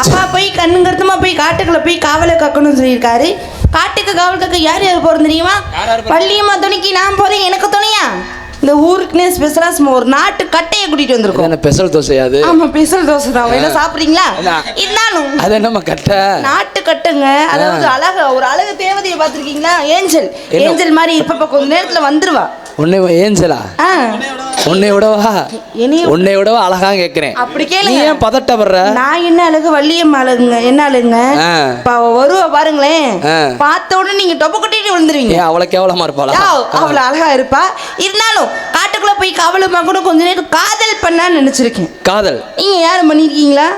அப்பா போய் கண்ணுங்கருத்தமா போய் காட்டுக்குள்ள போய் காவலை காக்கணும்னு சொல்லியிருக்காரு. காட்டுக்கு காவல் காக்க யார் யார் போறது தெரியுமா? வள்ளியம்மா துணிக்கு நான் போறேன். எனக்கு துணையா இந்த ஊருக்குனே ஸ்பெஷலா ஒரு நாட்டு கட்டையை கூட்டிட்டு வந்திருக்கோம். என்ன ஸ்பெஷல் தோசை அது? ஆமா ஸ்பெஷல் தோசை தான். என்ன சாப்பிடுறீங்களா? இருந்தாலும் அது என்னம்மா கட்டை? நாட்டு கட்டுங்க. அதாவது அழகு ஒரு அழகு தேவதையை பார்த்திருக்கீங்களா? ஏஞ்சல். ஏஞ்சல் மாதிரி இப்ப கொஞ்ச நேரத்துல வந்துருவா. உன்னை ஏஞ்சலா? உன்னை விடவா அழகா கேக்குறேன். அப்படி கேளு. நீ ஏன் பதட்டப்படுற? நான் என்ன அழகு வள்ளியம்மா அழகுங்க. என்ன அழகுங்க? வருவ பாருங்களேன். பார்த்த உடனே நீங்க டொப்ப கட்டிட்டு விழுந்துருவீங்க. அவளை கேவலமா இருப்பாளா? அவள அழகா இருப்பா. இருந்தாலும் காட்டுக்குள்ள போய் காவலுமா கூட கொஞ்ச நேரம் காதல் பண்ணான்னு நினைச்சிருக்கேன். காதல் நீங்க யாரும் பண்ணிருக்கீங்களா?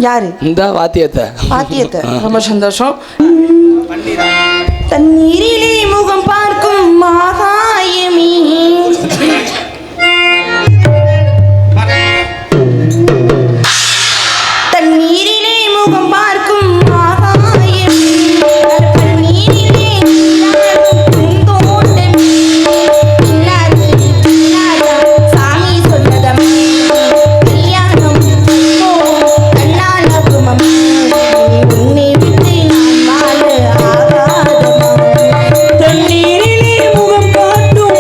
யாரு? இந்த வாத்தியத்தை. ரொம்ப சந்தோஷம். தண்ணீரிலே முகம் பார்க்கும் ஆகாயமே தண்ணீரிலே முகம் பார்க்கும் ஆகாயமே தண்ணீரிலே பூந்தோட்டமே சாமி சொன்னதமே கல்யாணம் கண்ணால குமமே உன்னை விட்டு நான் வாழ ஆகாதமா. தண்ணீரிலே முகம் காட்டும்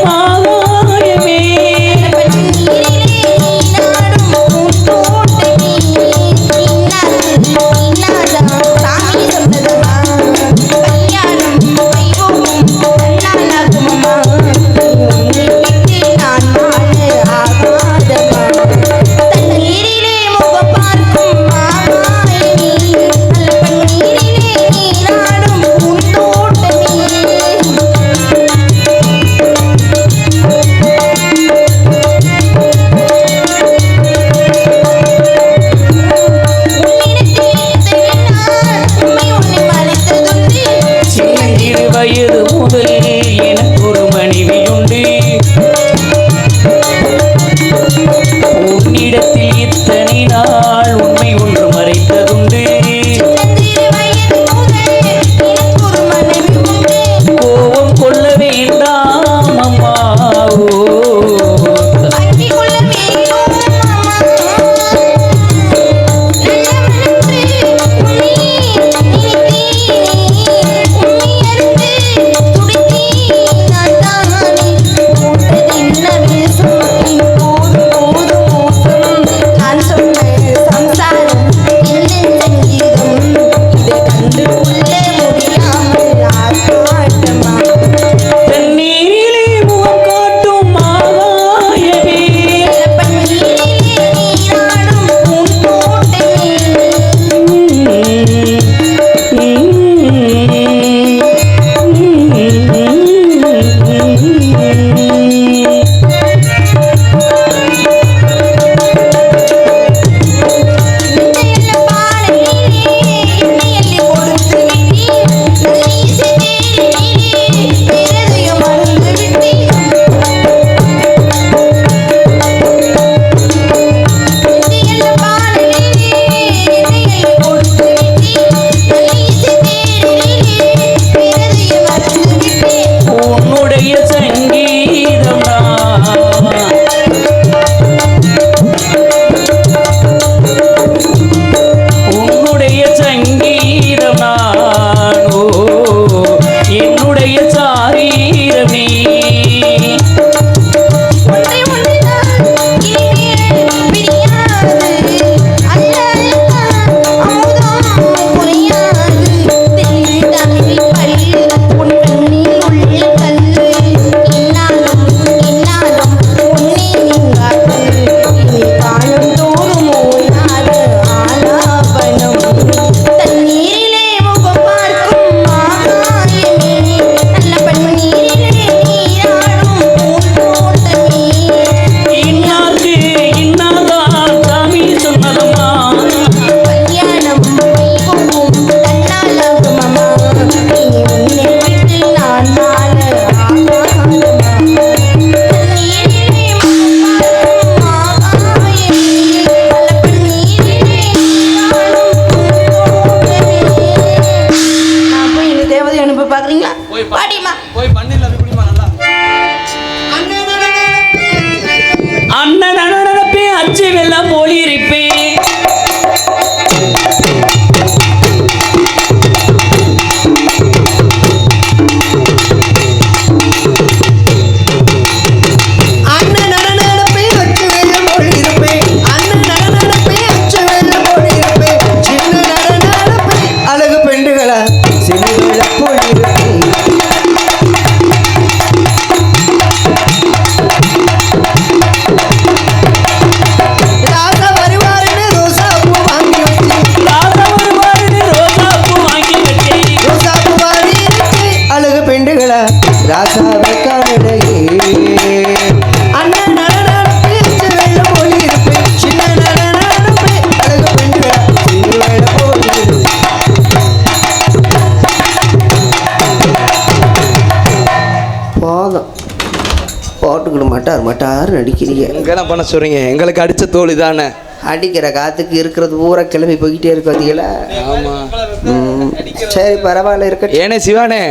போட்டுக்கிட்டு மட்டார் நடிக்கிறீங்க. என்ன பண்ண சொல்றீங்க? எங்களுக்கு அடிச்ச தோல் இதானே. அடிக்கிற காற்றுக்கு இருக்கிறது பூரா கிளம்பி போய்கிட்டே இருக்கு பார்த்தீங்களா? ஆமாம். சரி பரவாயில்ல இருக்க. ஏனே சிவானே,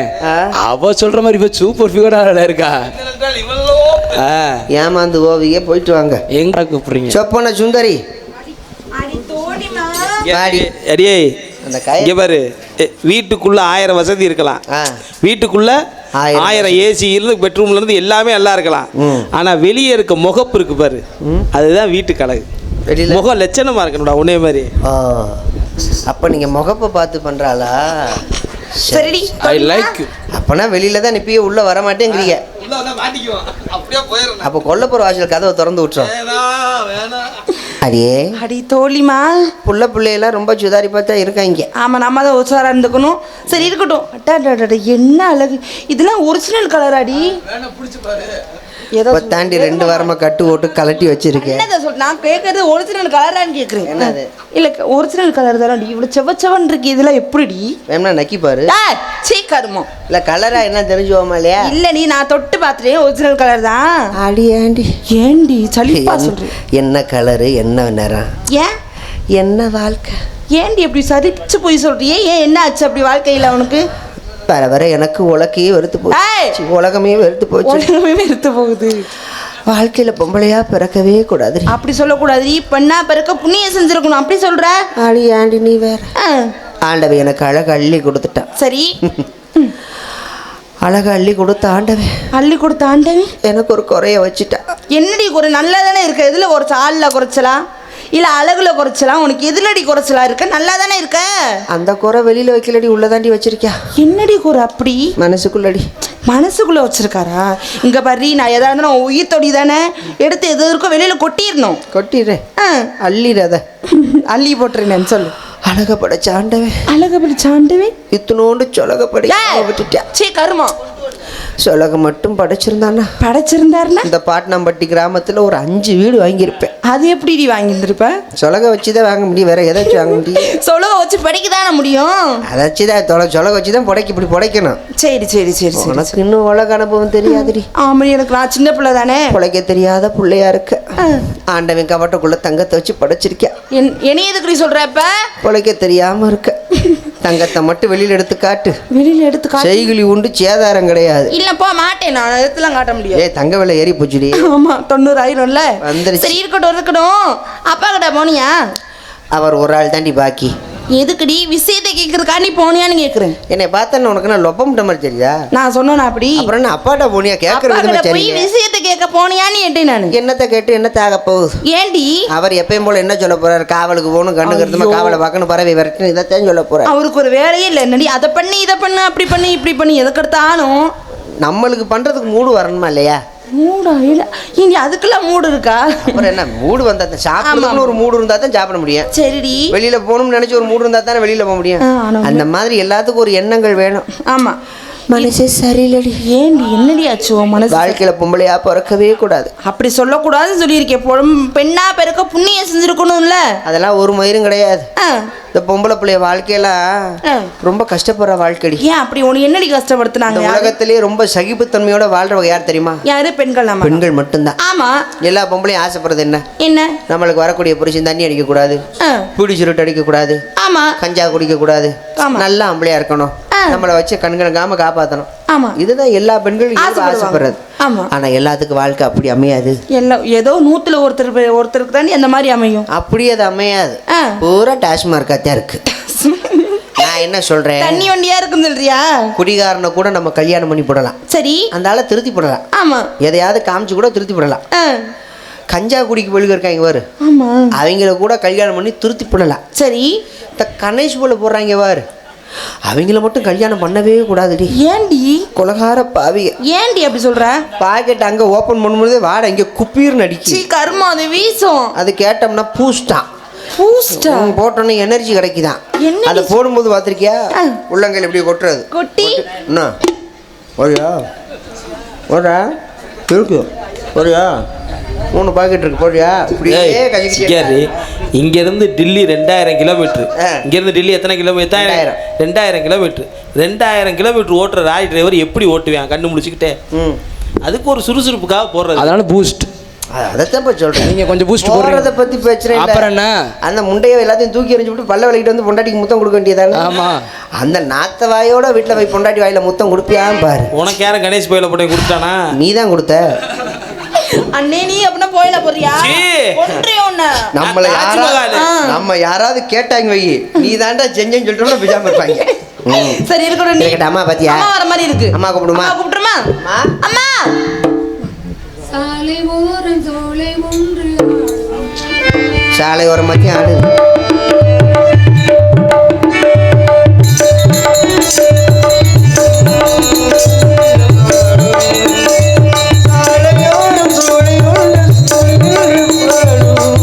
அவ சொல்ற மாதிரி இப்போ சூப்பர் ஃபிகராக இருக்கா. ஏமாந்து ஓவியே போயிட்டு வாங்க. எங்க கூப்பிடுறீங்க? சொப்பன சுந்தரி அடியே இங்க பாரு, வீட்டுக்குள்ள 1000 வசதி இருக்கலாம், வீட்டுக்குள்ள 1000 ஏசி இருந்து பெட்ரூம்ல இருந்து எல்லாமே நல்லா இருக்கலாம். ஆனா வெளியே இருக்க முகப்பு இருக்கு பாரு, அதுதான் வீட்டுக்கு அழகு. முகம் லட்சணமா இருக்கணும்டா உன்னே மாதிரி. அப்ப நீங்க முகப்பை பார்த்து பண்றாளா? சரிடி, ஐ லைக். அப்பனா வெளியில தான் நிப்பியே உள்ள வர மாட்டேங்கிறீங்க. அப்ப கொல்லப்புற வாசல் கதவை திறந்து விட்டுறோம். அடியே அடி தோழிமா, பிள்ளையெல்லாம் ரொம்ப சுதாரி பார்த்தா இருக்காங்க. ஆமா, நம்ம தான் உசாரா இருந்துக்கணும். சரி இருக்கட்டும். அட்டா என்ன அழகு, இதெல்லாம் ஒரிஜினல் கலர் அடி. ஏதோ தாண்டி 2 வாரமா கட்டு ஓட்டு கலட்டி வச்சிருக்கேன். நான் கேட்கறது ஒரிஜினல் கலரான்னு கேக்குறேன். என்னது? இல்ல ஒரிஜினல் கலர் தானே. இவ்வளவு செவச்சவன் இருக்கு, இதெல்லாம் எப்படிடி? வேணா நக்கி பாரு. சீக்கிரமோ இல்ல கலரா என்ன தெரிஞ்சுவோமா இல்லையா? இல்ல நீ, நான் தொட்டு பார்த்துட்டேன், ஒரிஜினல் கலர் தான். அடி ஏண்டி ஏண்டி சலிப்பா சொல்றேன். என்ன கலரு, என்ன நிறம், ஏன் என்ன வாழ்க்கை? ஏண்டி எப்படி சரிச்சு போய் சொல்றியே? ஏன் என்ன ஆச்சு அப்படி வாழ்க்கையில அவனுக்கு? வர வர எனக்கு உலகையே வெறுத்து போச்சு. உலகமே வெறுத்து போச்சு. உலகமே வெறுத்து போகுது. வாழ்க்கையில பொம்பளையா பிறக்கவே கூடாது. அப்படி சொல்லக்கூடாது. பெண்ணா பிறக்க புண்ணியம் செஞ்சிருக்கணும், அப்படி சொல்ற. அடி ஆண்டி நீ வேற. ஆண்டவன் எனக்கு அழகு அள்ளி கொடுத்துட்டான். சரி, அழகு அள்ளி கொடுத்த ஆண்டவன், அள்ளி கொடுத்த ஆண்டவன் எனக்கு ஒரு குறைய வச்சுட்டான். என்னடி குறை? நல்லா தானே இருக்க. எதுல ஒரு ஆள்ல குறைச்சலாம், இல்ல அழகுல குறைச்சலாம்? உனக்கு எதுலடி குறைச்சலா இருக்க? நல்லா தானே இருக்க. அந்த குறை வெளியில வைக்கலடி, உள்ளதாண்டி வச்சிருக்கியா. என்னடி குறை? அப்படி மனசுக்குள்ளடி. மனசுக்குள்ள வச்சிருக்காரா? இங்க பாரு, நான் எதா இருந்தாலும் உயிர் தொடி தானே எடுத்து எது இருக்கோ வெளியில கொட்டிடணும். கொட்டிடுறேன். அள்ளிடாத. அள்ளி போட்டுறேன்னு சொல்லு. அழக படைச்ச ஆண்டவன், அழக படைச்ச ஆண்டவன் இத்தனோண்டு சொலக படை விட்டுட்டா. சீ கருமா, சொலக மட்டும் படைச்சிருந்தானா? படைச்சிருந்தாருன்னா இந்த பாட்னாம்பட்டி கிராமத்துல ஒரு 5 வீடு வாங்கியிருப்பேன். அது எப்படி வாங்கியிருந்திருப்ப? சொலக வச்சுதான் வாங்க முடியும், வேற ஏதாச்சும் வாங்க முடியும்? சொலக வச்சு படிக்கதானே முடியும். அதாச்சுதான் சொலக வச்சுதான் புடைக்க, இப்படி புடைக்கணும். சரி சரி சரி. உனக்கு இன்னும் உலக அனுபவம் தெரியாதுடி. ஆமா, எனக்கு நான் சின்ன பிள்ளை தானே. புடைக்க தெரியாத பிள்ளையா இருக்க. ஆண்டவன் கவட்டக்குள்ள தங்கத்தை வச்சு படைச்சிருக்கேன். என்ன எதுக்கு சொல்றப்ப? புடைக்க தெரியாம இருக்க. தங்கத்தை மட்டும் வெளியில எடுத்து காட்டு. வெளியில எடுத்து காட்டு. செய்குலி உண்டு, சேதாரம் கிடையாது. இல்ல போ மாட்டேன், நான் எடுத்துலாம் காட்ட முடியாது. தங்க விலை ஏறி போச்சுடி. ஆமா, 90,000 வந்துருச்சு. சரி இருக்கட்டும். அப்பா கிட்ட போனியா? அவர் ஒரு ஆள் தாண்டி பாக்கி. எதுக்குடி விஷயத்தை கேட்கறதுக்காண்டி போனியான்னு கேக்குறேன். என்னை பார்த்தா உனக்கு நான் லொப்பம் மாதிரி தெரியா? நான் சொன்னேன் அப்படி. அப்புறம் என்ன அப்பாட்ட போனியா? கேட்கறது விஷயத்தை கேட்க போனியான்னு கேட்டேன் நான். என்னத்தை கேட்டு என்னத்தை ஆக போகுது? ஏண்டி அவர் எப்பயும் போல என்ன சொல்ல போறாரு? காவலுக்கு போகணும், கண்ணு கருத்துமா காவலை பார்க்கணும், பறவை வரட்டும், இதைத்தான் சொல்ல போறாரு. அவருக்கு ஒரு வேலையே இல்லை. என்னடி அதை பண்ணி இதை பண்ணு, அப்படி பண்ணி இப்படி பண்ணி எதுக்கெடுத்தாலும் நம்மளுக்கு பண்றதுக்கு மூடு வரணுமா இல்லையா? மூடா? இல்ல இனி அதுக்கெல்லாம் மூடு இருக்கா? அப்புறம் என்ன மூடு வந்தா தான் சாப்பிடணும்னு ஒரு மூடு இருந்தா தான் சாப்பிட முடியும். சரிடி. வெளியில போகணும்னு நினைச்சு ஒரு மூடு இருந்தா தானே வெளியில போக முடியும். அந்த மாதிரி எல்லாத்துக்கும் ஒரு எண்ணங்கள் வேணும். ஆமா, மனசே சரியில்லடி. ஏண்டி என்னடி ஆச்சு மனசு? வாழ்க்கையில பொம்பளையா பிறக்கவே கூடாது. அப்படி சொல்லக்கூடாதுன்னு சொல்லியிருக்கேன். பெண்ணா பிறக்க புண்ணியம் செஞ்சிருக்கணும்ல. அதெல்லாம் ஒரு மயிரும் கிடையாது. இந்த பொம்பளை பிள்ளைய வாழ்க்கையெல்லாம் ரொம்ப கஷ்டப்படுற வாழ்க்கை. ஏன் அப்படி? உனக்கு என்னடி கஷ்டப்படுத்தினாங்க? உலகத்திலேயே ரொம்ப சகிப்புத்தன்மையோட வாழ்றவங்க யார் தெரியுமா? யாரு? பெண்கள். பெண்கள் மட்டும்தான். ஆமா, எல்லா பொம்பளையும் ஆசைப்படுறது என்ன? என்ன? நம்மளுக்கு வரக்கூடிய புருஷன் தண்ணி அடிக்க கூடாது, பீடி சுருட்டு அடிக்க கூடாது, ஆமா, கஞ்சா குடிக்க கூடாது, நல்லா ஆம்பளையா இருக்கணும், நம்மளை வச்சு கண்கணக்காம காப்பாற்றணும். ஆமா, இதுதான் எல்லா பெண்களும் ஆசைப்படுறது. ஆமா, ஆனா எல்லாத்துக்கும் வாழ்க்கை அப்படி அமையாது. எல்லாம் ஏதோ 100ல ஒருத்தருக்கு தாண்டி அந்த மாதிரி அமையும். அப்படி அது அமையாது. பூரா டாஸ்மார்க்கா தான் இருக்கு. நான் என்ன சொல்றேன், தண்ணி வண்டியா இருக்குன்னு சொல்றியா? குடிகாரனை கூட நம்ம கல்யாணம் பண்ணி போடலாம். சரி, அந்த ஆளை திருத்தி போடலாம். ஆமா, எதையாவது காமிச்சு கூட திருத்தி போடலாம். கஞ்சா குடிக்கு வெளியே இருக்காங்க பாரு, அவங்கள கூட கல்யாணம் பண்ணி திருத்தி போடலாம். சரி, இந்த கணேஷ் போல போடுறாங்க பாரு, அவங்கள மட்டும் கல்யாணம் பண்ணவே கூடாதுடி. ஏண்டி? கொலகார பாவிக. ஏண்டி அப்படி சொல்ற? பாக்கெட் அங்க ஓபன் பண்ணும்போது வாட இங்க குப்பீர்னு அடிச்சு கர்மா அது வீசும். அது கேட்டோம்னா பூஸ்டா போட்டோன்னு எனர்ஜி கிடைக்குதான். அதை போடும்போது பார்த்திருக்கியா? உள்ளங்கையில் எப்படி கொட்டுறது, கொட்டி என்ன ஓடியா ஓடா இருக்கு ஓடியா 3 பாக்கெட் இருக்கு போடியா. இங்கேருந்து டில்லி 2000 கிலோமீட்டர். இங்கேருந்து டில்லி எத்தனை கிலோமீட்டர்? 2000 கிலோமீட்டர். 2000 கிலோமீட்டர் ஓட்டுற ராய் டிரைவர் எப்படி ஓட்டுவேன் கண்ணு முடிச்சுக்கிட்டே? அதுக்கு ஒரு சுறுசுறுப்புக்காக போடுறது. அதனால பூஸ்ட். அதைத்தான் இப்போ சொல்கிறேன். நீங்க கொஞ்சம் பூஸ்ட் போடுறத போடுறத பற்றி பிரச்சனை இல்லை. அப்புறம் என்ன, அந்த முண்டையை எல்லாத்தையும் தூக்கி எறிஞ்சு விட்டு பல்ல விளக்கிட்டு வந்து பொண்டாட்டிக்கு முத்தம் கொடுக்க வேண்டியதானே. ஆமா, அந்த நாத்த வாயோட வீட்டில் போய் பொண்டாட்டி வாயில முத்தம் கொடுப்பியான்னு பாரு. உனக்கு யாரும் கணேஷ் கோயில போட்டு கொடுத்தானா? நீ தான் கொடுத்த. அண்ணே நீ அப்படின்னா போயில போறியா? ஒன்றே ஒண்ணு நம்ம யாராவது கேட்டாங்க வை, நீ தாண்டா செஞ்சேன்னு சொல்லிட்டோம்னா பிஜாம இருப்பாங்க. சரி இருக்கட்டும். நீ அம்மா பாத்தியா? அம்மா வர மாதிரி இருக்கு. அம்மா கூப்பிடுமா? கூப்பிடுமா? அம்மா. சாலை ஓரம் சோலை ஒன்று, சாலை ஓரம் மத்திய ஆடு.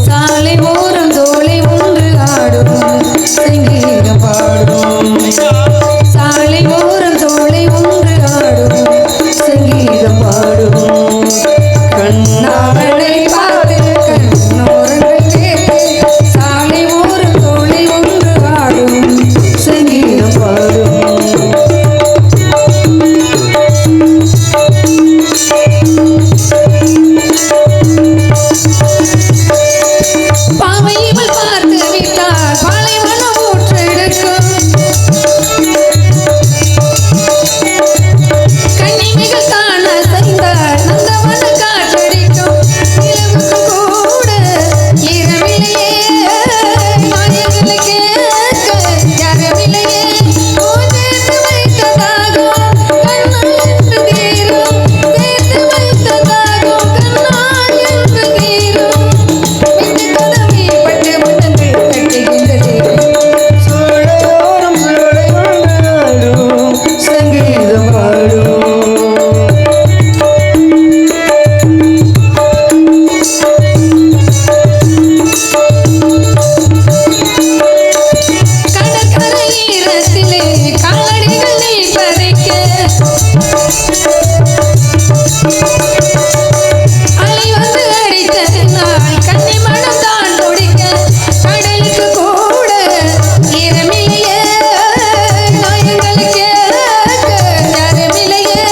சாலை ஓரம் சோலை ஒன்று ஆடும் சங்கீதம் பாடும். சாலை ஓரம் சோலை ஒன்று ஆடும் சங்கீதம் பாடும். கண்ணாளனை பார்த்து கண்ணோரங்கள் கேட்டு சாலை ஓரம் சோலை ஒன்று ஆடும் சங்கீதம் பாடும். பாவை இவள் பார்த்து விட்டால் பாலைவனம் ஊற்றெடுக்கும். கண்ணிமைகள் காண செய்தால் நந்தவன காற்றடிக்கும். நிலவுக்கு கூட இரவிலேயே மாயங்களை கேட்க யாரவில்லையே. சேர்த்து வைத்த தாகம் கண்ணால் என்று தீரும். சேர்த்து வைத்த தாகம் கண்ணால் என்று தீரும். விட்டு கதவை பட்டு முட்டங்கள் கட்டுகின்றது. சோலையோரம் சோலை ஆடும் சங்கீதம் பாடும். கடற்கரை ஈரத்திலே காலடிகள் நீ பதைக்க. அலை வந்து அடித்ததினால் கன்னி மனம் தான் துடிக்க. கடலுக்கு கூட ஈரமில்லையே காயங்களை கேட்க யாருமில்லையே.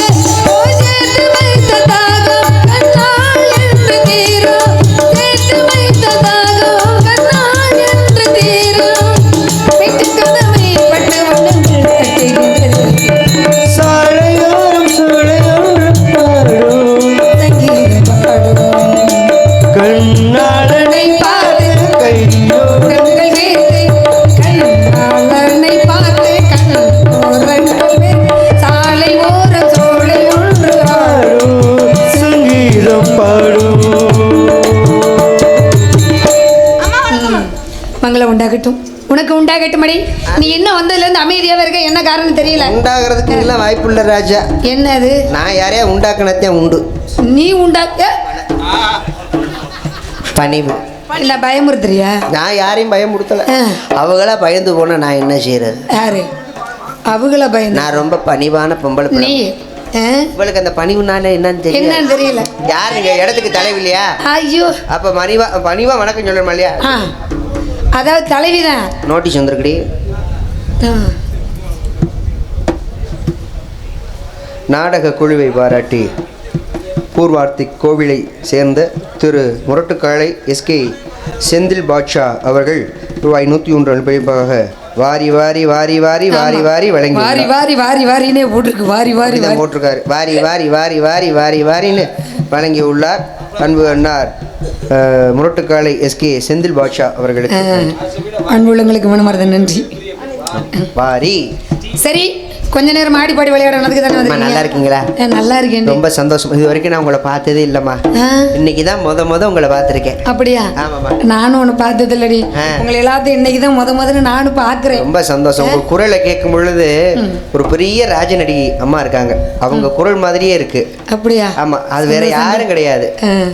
சேர்த்து வைத்த தாகம் கண்ணால் என்று தீரும். சேர்த்து வைத்த தாகம் கண்ணால் என்று தீரும். விட்டு கதவை பட்டு வண்ணங்கள் கட்டுகின்றது. சாலையோரம் சோலை ஆடும் சங்கீதம் பாடும். கண்ணாளனை பார்த்து கையோ கண்கள் வேர்த்து கண்ணாளனை பார்த்து கண்ணோரங்கள் வேர்த்து. சாலை ஓரம் சோலை ஒன்று ஆடும் சங்கீதம் பாடும். மங்களம் உண்டாகட்டும். உனக்கு உண்டாகட்டும் அடி. நீ என்ன வந்ததுலேருந்து அமைதியாகவே இருக்க, என்ன காரணம் தெரியல. உண்டாகிறதுக்கு எல்லாம் வாய்ப்புள்ள ராஜா. என்னது? நான் யாரையா உண்டாக்கினத்தையும் உண்டு. நீ உண்டாக்க பணிவு. இல்லை பயமுறுத்துறியா? நான் யாரையும் பயமுறுத்தல. ஆ. அவங்களா பயந்து போனா நான் என்ன செய்யறது? யாரு அவங்கள பயந்து? நான் ரொம்ப பணிவான பொம்பளை பிள்ளை. நீ உங்களுக்கு அந்த பணிவுனால என்னன்னு தெரியல. என்னன்னு தெரியல. யார் நீங்க இடத்துக்கு தலைவில்லையா? ஐயோ. அப்ப பணிவா வணக்கம் சொல்லணுமா இல்லையா? ஆ அதாவது தலைவிதான். நோட்டீஸ் வந்திருக்குடி. நாடக குழுவை பாராட்டி பூர்வார்த்தி கோவிலை சேர்ந்த திரு முரட்டுக்காளை எஸ்கே செந்தில் பாட்ஷா அவர்கள் ரூபாய் 101 அனுப்பியதாக வாரி வாரி வாரி வாரி வாரி வாரி வழங்கி வாரி வாரி வாரி வாரினே போட்டிருக்கு. வாரி வாரி போட்டிருக்காரு. வாரி வாரி வாரி வாரி வாரி வாரின்னு வழங்கி உள்ளார் அன்பு அண்ணார் முரட்டுக்காளை எஸ்கே செந்தில் பாட்ஷா அவர்களுக்கு. அன்புள்ளங்களுக்கு மனமார்ந்த நன்றி. வாரி. சரி, கொஞ்ச நேரம் ஆடி பாடி விளையாடுறதுக்கு தானே வந்து. நல்லா இருக்கீங்களா? நல்லா இருக்கேன். ரொம்ப சந்தோஷம். இது வரைக்கும் நான் உங்களை பார்த்ததே இல்லைம்மா. இன்னைக்கு தான் முத உங்களை பார்த்துருக்கேன். அப்படியா? ஆமாம்மா. நானும் ஒன்று பார்த்தது இல்லடி. உங்களை எல்லாத்தையும் இன்னைக்கு தான் முதல்ல நானும் பார்க்குறேன். ரொம்ப சந்தோஷம். உங்கள் குரலை கேட்கும் பொழுது ஒரு பெரிய ராஜநடி அம்மா இருக்காங்க, அவங்க குரல் மாதிரியே இருக்கு. அப்படியா? ஆமா, அது வேற யாரும் கிடையாது.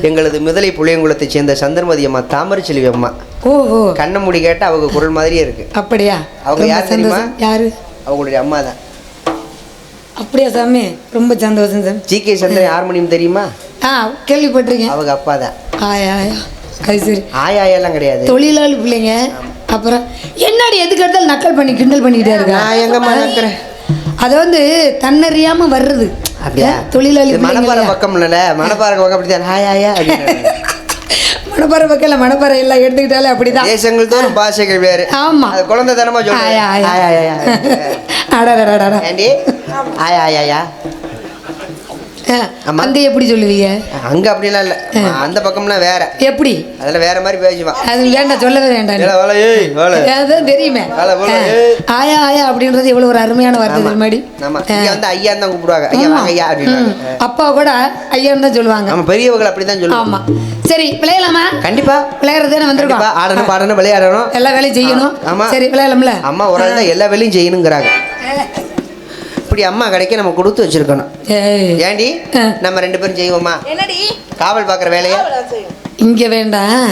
எங்களது முதலை புளியங்குளத்தை சேர்ந்த சந்திரமதி அம்மா, தாமரச்செல்வி அம்மா. ஓஹோ. கண்ணை மூடி கேட்டா அவங்க குரல் மாதிரியே இருக்கு. அப்படியா? அவங்க யார் தெரியுமா? யாரு? அவங்களுடைய அம்மா தான். அப்படியா சாமி? ரொம்ப சந்தோஷம் சாமி. ஜி.கே. சந்திரன் ஹார்மோனியம் தெரியுமா? கேள்விப்பட்டிருக்கேன். அவங்க அப்பா தான். ஆயா அது சரி. ஆயாயெல்லாம் கிடையாது, தொழிலாளி பிள்ளைங்க. அப்புறம் என்னடி எதுக்கு எடுத்தாலும் நக்கல் பண்ணி கிண்டல் பண்ணிக்கிட்டே இருக்கா? நான் எங்கம்மா நக்கிறேன். அது வந்து தன்னறியாம வர்றது. அப்படியா? தொழிலாளி இது மணப்பாறை பக்கம் இல்லைல்ல, மணப்பாறை பக்கம் அப்படிதான் ஹாய் ஹாயா அப்படின்னு. மணப்பாறை பக்கம் இல்லை, மணப்பாறை எல்லாம் எடுத்துக்கிட்டாலே அப்படிதான். தேசங்கள் தோறும் பாஷைகள் வேறு. ஆமா, அது குழந்தை தனமா சொல்லுங்க. அடடடடடா. ஏண்டி ஆயா ஆயா அந்த எப்படி சொல்லுவீங்க? அங்க அப்படிலாம் இல்ல, அந்த பக்கம்லாம் வேற. எப்படி? அதுல வேற மாதிரி பேசுவான். அது வேண்டாம், சொல்லவே வேண்டாம். அதான் தெரியுமே. ஆயா ஆயா அப்படின்றது எவ்வளவு ஒரு அருமையான வார்த்தை தெரியுமாடி. ஆமா, இங்க வந்து ஐயா தான் கூப்பிடுவாங்க. ஐயா வாங்க ஐயா அப்படின்னு. அப்பா கூட ஐயான்னு தான் சொல்லுவாங்க. ஆமா, பெரியவங்க அப்படிதான் சொல்லுவாங்க. ஆமா. சரி, விளையாடலாமா? கண்டிப்பா விளையாடுறதுன்னு வந்திருக்கோம். ஆடணும் பாடணும் விளையாடணும், எல்லா வேலையும் செய்யணும். ஆமா. சரி, விளையாடலாம்ல. அம்மா ஒரு ஆள் தான் எல்லா வேலையும் செய்யணுங்கிறாங்க. இப்படி அம்மா கடைக்கு நம்ம கொடுத்து வச்சிருக்கணும். ஏண்டி நம்ம 2 பேரும் செய்வோமா? என்னடி காவல் பாக்குற வேலையா? இங்க வேண்டாம்,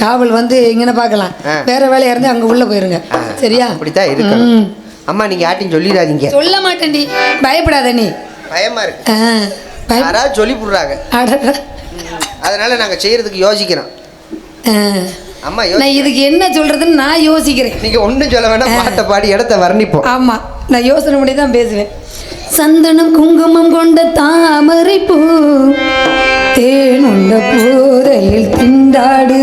காவல் வந்து இங்கன பார்க்கலாம். வேற வேலையா இருந்து அங்க உள்ள போயிருங்க. சரியா? அப்படித்தான் இருக்கணும். அம்மா நீங்க யார்ட்டையும் சொல்லிடாதீங்க. சொல்ல மாட்டேன்டி, பயப்படாத நீ. பயமா இருக்கு, யாராவது சொல்லி போடுறாங்க. அதனால நாங்க செய்யறதுக்கு யோசிக்கிறோம். அம்மா நான் இதுக்கு என்ன சொல்றதுன்னு நான் யோசிக்கிறேன். நீங்க ஒண்ணும் சொல்ல வேண்டாம், பாட்டை பாடி இடத்த வர்ணிப்போம். ஆமா, நான் யோசனை பண்ணி தான் பேசுவேன். சந்தனம் குங்குமம் கொண்ட தாமரை பூ தேன் உண்ட போதையில் திண்டாடு.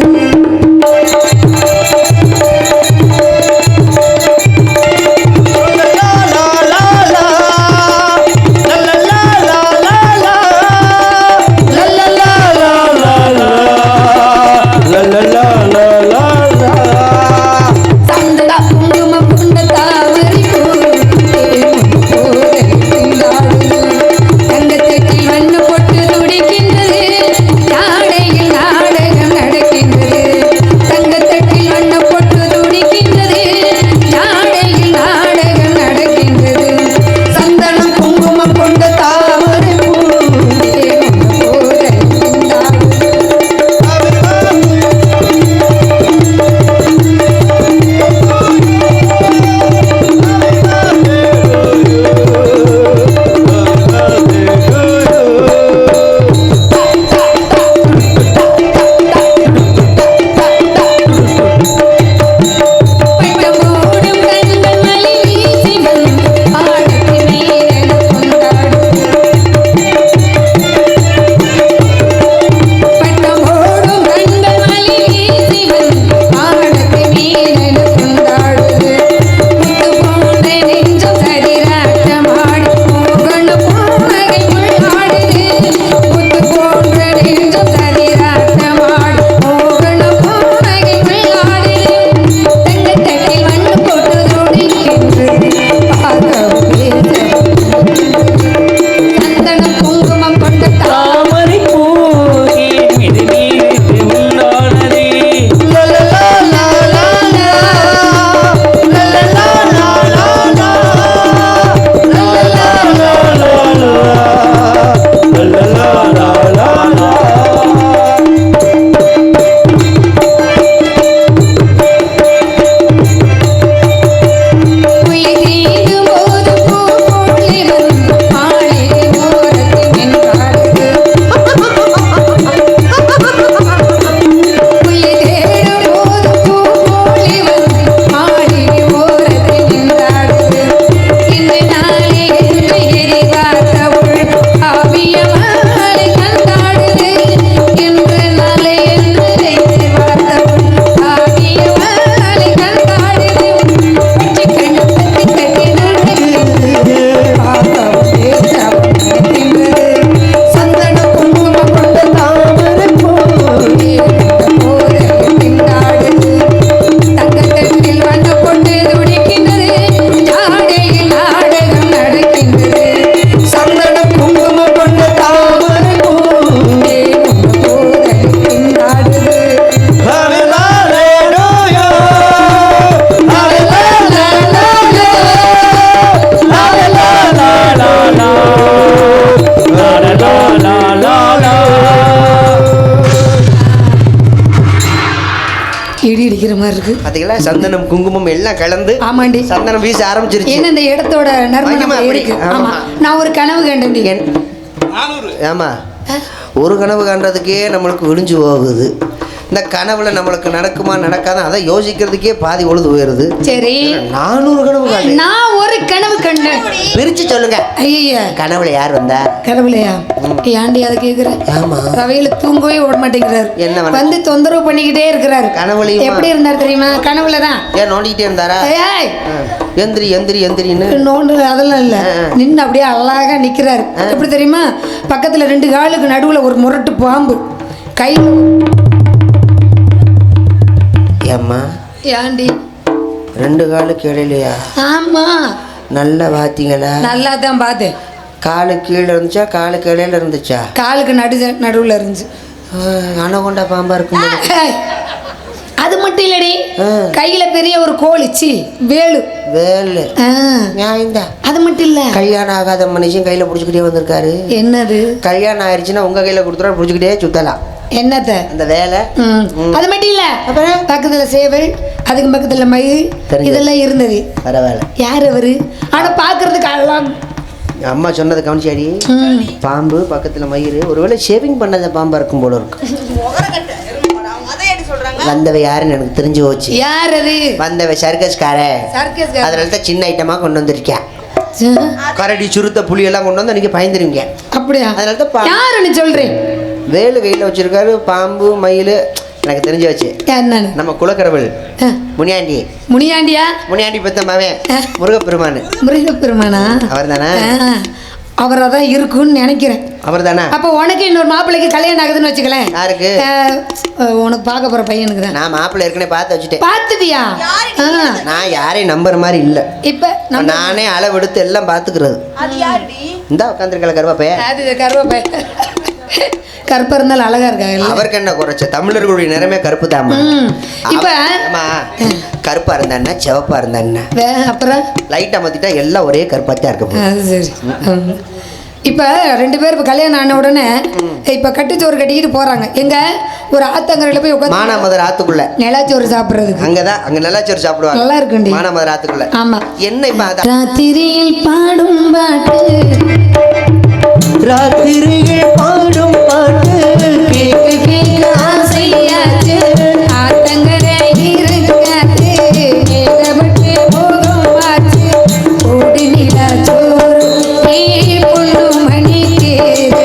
பாத்தீங்களா? சந்தனம் குங்குமம் எல்லாம் கலந்து ஆமாண்டி சந்தனம் வீச ஆரம்பிச்சிருச்சு. என்ன இந்த இடத்தோட நறுமணமா இருக்கு. ஆமா, நான் ஒரு கனவு கண்டேன். ஆமா, ஒரு கனவு காண்றதுக்கே நம்மளுக்கு விடிஞ்சு போகுது. இந்த கனவுல நம்மளுக்கு நடக்குமா நடக்காத அதை யோசிக்கிறதுக்கே பாதி பொழுது போயிருது. சரி 400 கனவு காணு. நான் ஒரு கனவு கண்டேன். பிரிச்சு சொல்லுங்க. ஐயா கனவுல யார் வந்தா? கனவுலையா? ஏன்டி அதை கேக்குற? ஆமா. ரவையில தூங்கவே விட மாட்டேங்கிறாரு. என்ன வந்து தொந்தரவு பண்ணிக்கிட்டே இருக்கிறாரு. கனவுலையும் எப்படி இருந்தார் தெரியுமா? கனவுலதான். ஏன் நோண்டிக்கிட்டே இருந்தாரா? ஏய் எந்திரி எந்திரி எந்திரின்னு நோண்டு அதெல்லாம் இல்ல. நின்று அப்படியே அழகா நிக்கிறாரு. எப்படி தெரியுமா? பக்கத்துல 2 காலுக்கு நடுவுல ஒரு முரட்டு பாம்பு கை. ஏம்மா ஏண்டி 2 காலுக்கு இடையிலையா? ஆமா நல்லா பாத்தீங்களா? நல்லா தான் பார்த்தேன். காலு கீழே இருந்துச்சா காலுக்கு இடையில இருந்துச்சா? காலுக்கு நடுவுல இருந்துச்சு. அனகொண்டா பாம்பா இருக்கும். அது மட்டும் இல்லடி, கையில பெரிய ஒரு கோழிச்சி வேலு வேலு. நியாயம்தான். அது மட்டும் இல்ல, கல்யாணம் ஆகாத மனுஷன் கையில புடிச்சுக்கிட்டே வந்திருக்காரு. என்னது? கல்யாணம் ஆயிடுச்சுன்னா உங்க கையில கொடுத்துட்டா புடிச்சுக்கிட்டே சுத்தலாம். என்னத்த அந்த வேலை? அது மட்டும் இல்ல, பக்கத்துல சேவல், அதுக்கு பக்கத்துல மயில், இதெல்லாம் இருந்தது. பரவாயில்ல. யார் அவரு? ஆனா பாக்குறதுக்கு அழகாம். அம்மா சொன்னது கவனிச்சாடி. பாம்பு பக்கத்துல மயிறு, ஒருவேளை ஷேவிங் பண்ணத பாம்பா இருக்கும் போல இருக்கு. வந்தவ யாருன்னு எனக்கு தெரிஞ்சு போச்சு. யார் அது? வந்தவ சர்க்கஸ்கார. அதனால தான் சின்ன ஐட்டமா கொண்டு வந்திருக்கேன். கரடி சுருத்த புளி எல்லாம் கொண்டு வந்து நீங்க பயந்துருவீங்க. அப்படியா? அதனால தான் யாருன்னு சொல்றேன். வேலு கையில வச்சிருக்காரு. பாம்பு மயில் எனக்கு தெரிஞ்சு வச்சு. நம்ம குலக்கரவல் முனியாண்டி. முனியாண்டியா? முனியாண்டி பெத்த மவன் முருகப்பெருமானு. முருகப்பெருமானா? அவர் தானே? அவரை தான் இருக்குன்னு நினைக்கிறேன். அவர் தானே? அப்போ உனக்கு இன்னொரு மாப்பிள்ளைக்கு கல்யாணம் ஆகுதுன்னு வச்சுக்கலேன். யாருக்கு? உனக்கு பார்க்க போற பையனுக்கு தான். நான் மாப்பிள்ளை ஏற்கனவே பார்த்து வச்சுட்டேன். பார்த்துட்டியா? நான் யாரையும் நம்புற மாதிரி இல்ல. இப்ப நானே அளவெடுத்து எல்லாம் பாத்துக்கிறது. அது யாருடி? இந்த உட்காந்துருக்கல கருவாப்பைய. அது கருவாப்பைய. கருப்பா இருந்தாலும் அழகா இருக்காங்க. அவருக்கு என்ன குறைச்ச? தமிழர்களுடைய நிறமே கருப்பு தாமா. இப்ப கருப்பா இருந்தா என்ன, சிவப்பா இருந்தா என்ன, அப்புறம் லைட்டா மாத்திட்டா எல்லாம் ஒரே கருப்பாத்தான் இருக்கு. சரி. இப்ப 2 பேர் இப்ப கல்யாணம் ஆன உடனே இப்ப கட்டுச்சோறு கட்டிக்கிட்டு போறாங்க. எங்க? ஒரு ஆத்தங்கரையில போய் உட்காந்து மானாமதுரை ஆத்துக்குள்ள நிலாச்சோறு சாப்பிடுறதுக்கு. அங்கதான் அங்க நிலாச்சோறு சாப்பிடுவாங்க. நல்லா இருக்குண்டி மானாமதுரை ஆத்துக்குள்ள. ஆமா. என்ன இப்ப ராத்திரியில் பாடும் பாட்டு, ராத்திரியில் பாடும் பாட்டு கேட்க கேட்க ஆசையாச்சு. ஆத்தங்கரை இருக்காது ஏகப்பட்டு போகும் ஆச்சு. ஓடி நிலாச்சோறு பொண்ணு மணி கேது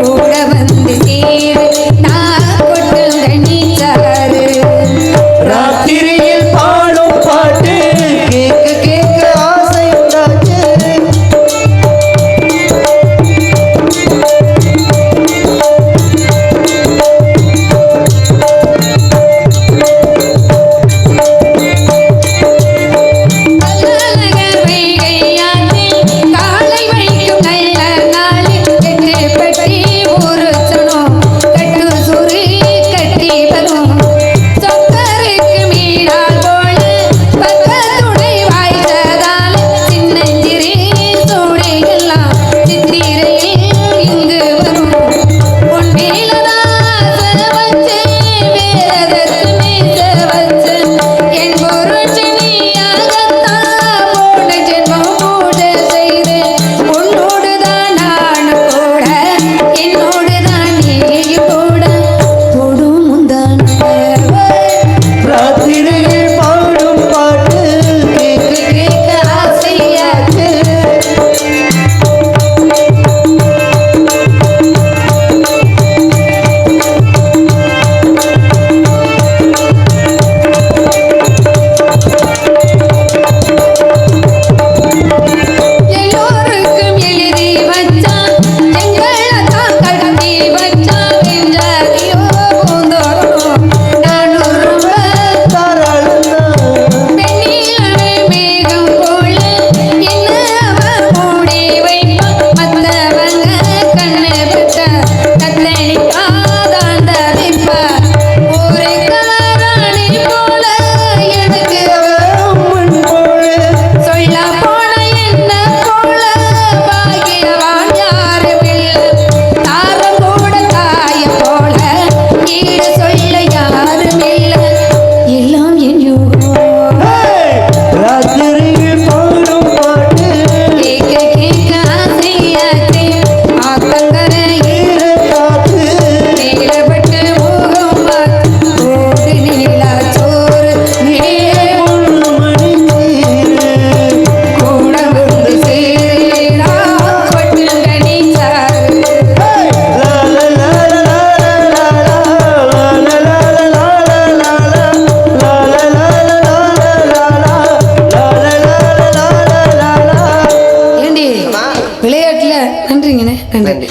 கூட வந்து சேரு நான் கொட்டும் கணிச்சாரு. ராத்திரியில் பாடும் பாட்டு கேட்க கேட்க ஆசையாச்சு.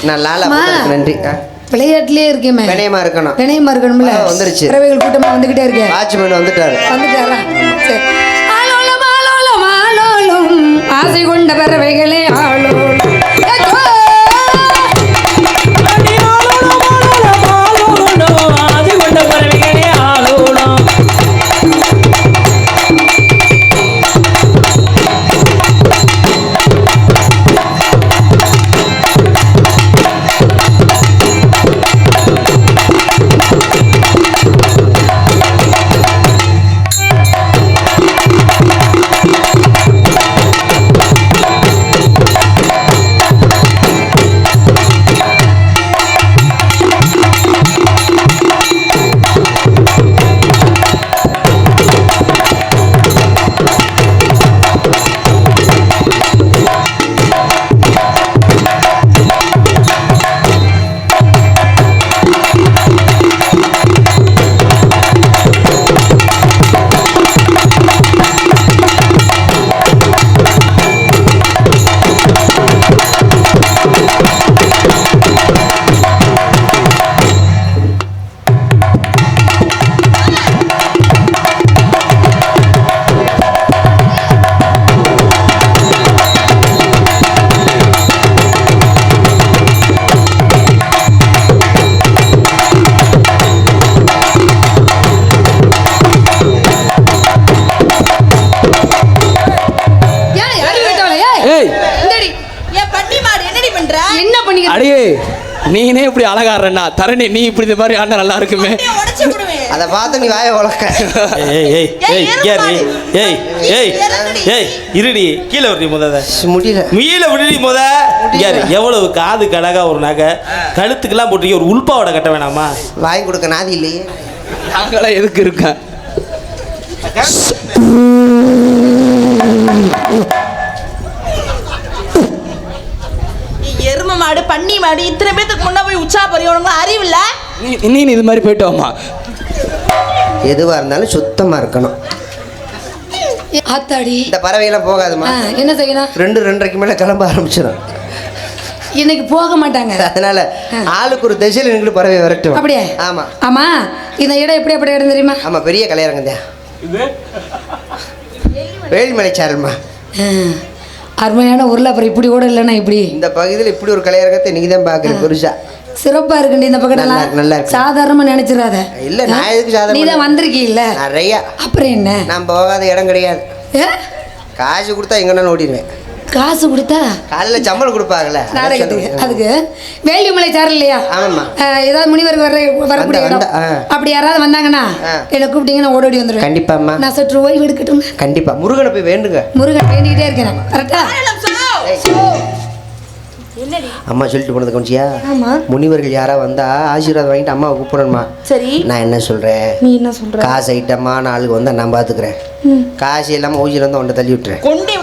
நான் லாலா அம்மா. நன்றி. விளையாட்டுலயே இருக்கேமே. வினயமா இருக்கணும். வினயமா இருக்கணும்ல. வந்துருச்சு. பறவைகள் கூட்டமா வந்துகிட்டே இருக்கு. வாட்ச்மேன் வந்துட்டாரு. வந்துட்டாரா? சரி. ஆலோலம் ஆலோலம் ஆலோலம் ஆசை கொண்ட பறவைகளே ஆலோலம். அடியே நீனே இப்படி அழகாடுறா தரணி, நீ இப்படி இந்த மாதிரி ஆனா நல்லா இருக்குமே. அதை பார்த்து நீ வாய வளர்க்க. இருடி கீழே விடுறி முத முடியல மீல விடுறி முத. யாரு எவ்வளவு காது கழகா ஒரு நகை கழுத்துக்கெல்லாம் போட்டு ஒரு உள்பாவோட கட்ட வேணாமா? வாங்கி கொடுக்க நாதி இல்லையே. நாங்களாம் எதுக்கு இருக்கேன்? எரும மாடு பன்னி மாடு இத்தனை பேத்துக்கு முன்னா போய் உச்சா பறியவனுங்க அறிவு இல்ல. நீ இது மாதிரி போயிட்டு வாமா. எதுவா இருந்தாலும் சுத்தமா இருக்கணும். ஆத்தாடி இந்த பறவையெல்லாம் போகாதுமா. என்ன செய்யணும்? 2:30க்கு மேல கிளம்ப ஆரம்பிச்சிடும். இன்னைக்கு போக மாட்டாங்க. அதனால ஆளுக்கு ஒரு திசையில் நின்று பறவை விரட்டும். அப்படியே? ஆமா ஆமா. இந்த இடம் எப்படி அப்படி இடம் தெரியுமா? ஆமா பெரிய கலையரங்கந்தா. வேலிமலைச்சாரல்மா. அருமையான ஊர்ல அப்புறம் இப்படி கூட இல்லைன்னா இப்படி இந்த பகுதியில் இப்படி ஒரு கலையரங்கத்தை நீங்க தான் பாக்குறீங்க பெருசா. சிறப்பா இருக்குண்டி இந்த பக்கம் நல்லா இருக்கு. சாதாரணமா நினைச்சிடாத. இல்ல நான் எதுக்கு சாதாரண? நீ தான் வந்திருக்கீல்ல நிறைய. அப்புறம் என்ன? நான் போகாத இடம் கிடையாது. காசு கொடுத்தா எங்கன்னா ஓடிடுவேன். காசு கொடுத்தா காலையில் சம்பளம் கொடுப்பாங்கல்ல நாடகத்துக்கு. அதுக்கு வேலிமலை சாரல் இல்லையா? ஆமாம்மா. ஏதாவது முனிவருக்கு வரக்கூடிய இடம் அப்படி யாராவது வந்தாங்கன்னா என்னை கூப்பிட்டீங்கன்னா ஓடோடி வந்துடுவேன். கண்டிப்பாம்மா. நான் சற்று ஓய்வு எடுக்கட்டும். கண்டிப்பா முருகனை போய் வேண்டுங்க. முருகன் வேண்டிக்கிட்டே இருக்கிறேன். கரெக்டா? அம்மா சொல்லிட்டு போனது கொஞ்சியா. ஆமா. முனிவர்கள் யாரா வந்தா ஆசீர்வாதம் வாங்கிட்டு அம்மாவை கூப்பிடணுமா? சரி. நான் என்ன சொல்றேன்? நீ என்ன சொல்ற? காசு ஐட்டமா நாளுக்கு வந்தா நான் பாத்துக்கிறேன். காசு இல்லாம ஊசியில வந்து ஒன்றை தள்ளி விட்டுறேன். கொண்டே